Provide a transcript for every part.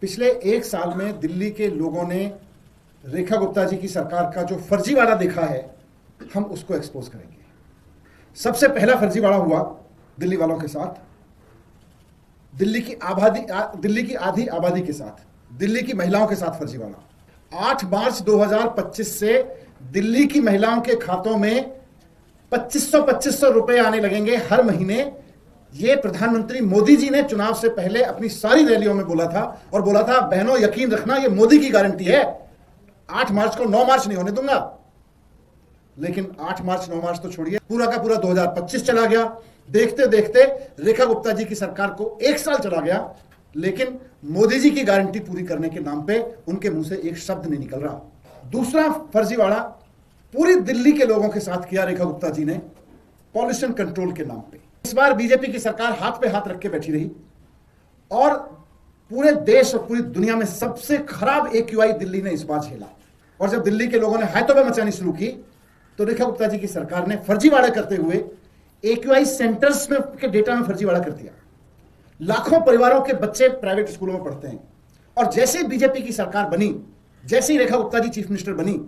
पिछले एक साल में दिल्ली के लोगों ने रेखा गुप्ता जी की सरकार का जो फर्जीवाड़ा देखा है, हम उसको एक्सपोज करेंगे। सबसे पहला फर्जीवाड़ा हुआ दिल्ली वालों के साथ, दिल्ली की आधी आबादी के साथ, दिल्ली की महिलाओं के साथ फर्जीवाड़ा। 8 मार्च 2025 से दिल्ली की महिलाओं के खातों में 2500 रुपए आने लगेंगे हर महीने। ये प्रधानमंत्री मोदी जी ने चुनाव से पहले अपनी सारी रैलियों में बोला था, और बोला था बहनों यकीन रखना ये मोदी की गारंटी है, 8 मार्च को 9 मार्च नहीं होने दूंगा। लेकिन 8 मार्च 9 मार्च तो छोड़िए, पूरा का पूरा 2025 चला गया। देखते देखते रेखा गुप्ता जी की सरकार को 1 साल चला गया, लेकिन मोदी जी की गारंटी पूरी करने के नाम पे उनके मुंह से एक शब्द नहीं निकल रहा। दूसरा फर्जीवाड़ा पूरी दिल्ली के लोगों के साथ किया रेखा गुप्ता जी ने, पॉल्यूशन कंट्रोल के नाम पे। इस बार बीजेपी की सरकार हाथ पे हाथ रख के बैठी रही, और पूरे देश और पूरी दुनिया में सबसे खराब AQI दिल्ली ने इस बार झेला। और जब दिल्ली के लोगों ने हाथों मचानी शुरू की, तो रेखा गुप्ता जी की सरकार ने फर्जीवाड़ा करते हुए AQI सेंटर्स में के डेटा में फर्जीवाड़ा कर दिया। लाखों परिवारों के बच्चे प्राइवेट स्कूलों में पढ़ते हैं, और जैसे बीजेपी की सरकार बनी, जैसे ही रेखा गुप्ता जी चीफ मिनिस्टर बनी,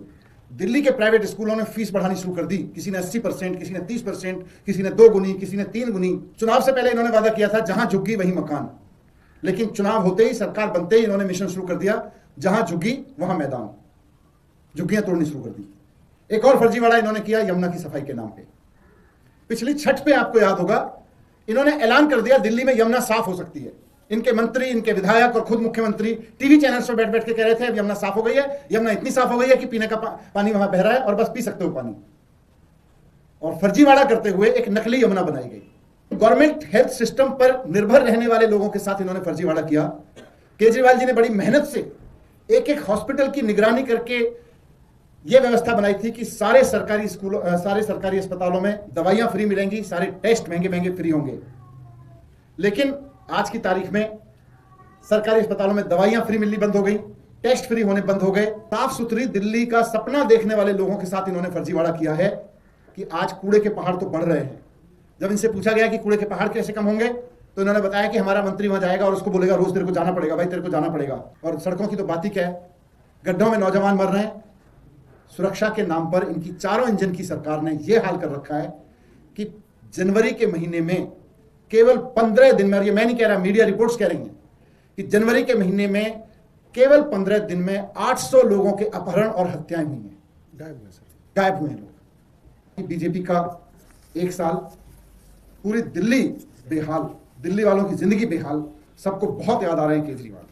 दिल्ली के प्राइवेट स्कूलों ने फीस बढ़ानी शुरू कर दी। किसी ने 80%, किसी ने 30%, किसी ने 2 गुनी, किसी ने 3 गुनी। चुनाव से पहले इन्होंने वादा किया था जहां झुग्गी वहीं मकान, लेकिन चुनाव होते ही, सरकार बनते ही इन्होंने मिशन शुरू कर दिया जहां झुग्गी वहां मैदान, झुग्गियां तोड़नी शुरू कर दी। एक और फर्जीवाड़ा इन्होंने किया यमुना की सफाई के नाम पे। पिछली छठ पे आपको याद होगा, इन्होंने ऐलान कर दिया दिल्ली में यमुना साफ हो सकती है। इनके मंत्री, इनके विधायक और खुद मुख्यमंत्री टीवी चैनल्स पर बैठ बैठ के कह रहे थे अब यमुना साफ हो गई है, यमुना इतनी साफ हो गई है कि पीने का पानी वहां बह रहा है और बस पी सकते हो पानी। और फर्जीवाड़ा करते हुए एक नकली यमुना बनाई गई। गवर्नमेंट हेल्थ सिस्टम पर निर्भर रहने वाले लोगों के साथ इन्होंने फर्जीवाड़ा किया। केजरीवाल जी ने बड़ी मेहनत से एक एक हॉस्पिटल की निगरानी करके यह व्यवस्था बनाई थी कि सारे सरकारी अस्पतालों में दवाइयां फ्री मिलेंगी, सारे टेस्ट महंगे महंगे फ्री होंगे। लेकिन आज की तारीख में सरकारी अस्पतालों में दवाइयां फ्री मिलनी बंद हो गई, टेस्ट फ्री होने बंद हो गए। साफ सुथरी दिल्ली का सपना देखने वाले लोगों के साथ इन्होंने फर्जीवाड़ा किया है कि आज कूड़े के पहाड़ तो बढ़ रहे हैं। जब इनसे पूछा गया कि कूड़े के पहाड़ कैसे कम होंगे, तो इन्होंने बताया कि हमारा मंत्री वहां जाएगा और उसको बोलेगा रोज तेरे को जाना पड़ेगा, भाई तेरे को जाना पड़ेगा। और सड़कों की तो बात ही क्या है, गड्ढों में नौजवान मर रहे हैं। सुरक्षा के नाम पर इनकी चारों इंजन की सरकार ने यह हाल कर रखा है कि जनवरी के महीने में केवल 15 दिन में, और ये मैं नहीं कह रहा, मीडिया रिपोर्ट्स कह रही हैं कि जनवरी के महीने में केवल 15 दिन में 800 लोगों के अपहरण और हत्याएं हुई हैं, गायब हुए हैं लोग। बीजेपी का 1 साल, पूरी दिल्ली बेहाल, दिल्ली वालों की जिंदगी बेहाल, सबको बहुत याद आ रहे हैं केजरीवाल।